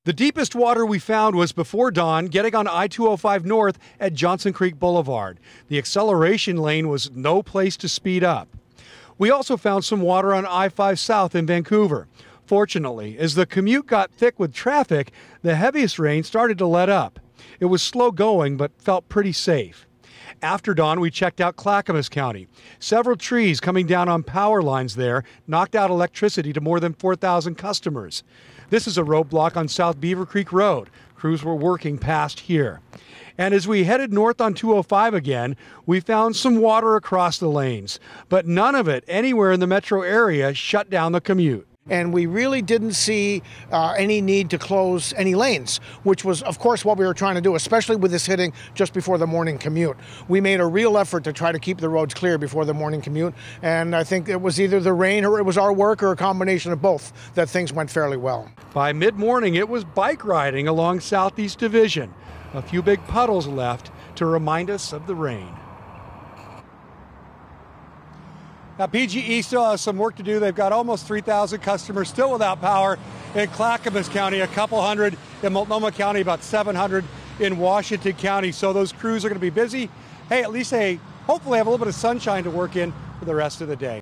The deepest water we found was before dawn, getting on I-205 north at Johnson Creek Boulevard. The acceleration lane was no place to speed up. We also found some water on I-5 south in Vancouver. Fortunately, as the commute got thick with traffic, the heaviest rain started to let up. It was slow going, but felt pretty safe. After dawn, we checked out Clackamas County. Several trees coming down on power lines there knocked out electricity to more than 4,000 customers. This is a roadblock on South Beaver Creek Road. Crews were working past here. And as we headed north on 205 again, we found some water across the lanes, but none of it anywhere in the metro area shut down the commute. And we really didn't see any need to close any lanes, which was, of course, what we were trying to do, especially with this hitting just before the morning commute. We made a real effort to try to keep the roads clear before the morning commute, and I think it was either the rain or it was our work or a combination of both that things went fairly well. By mid-morning, it was bike riding along Southeast Division. A few big puddles left to remind us of the rain. Now, PGE still has some work to do. They've got almost 3,000 customers still without power in Clackamas County, a couple hundred in Multnomah County, about 700 in Washington County. So those crews are going to be busy. Hey, at least they hopefully have a little bit of sunshine to work in for the rest of the day.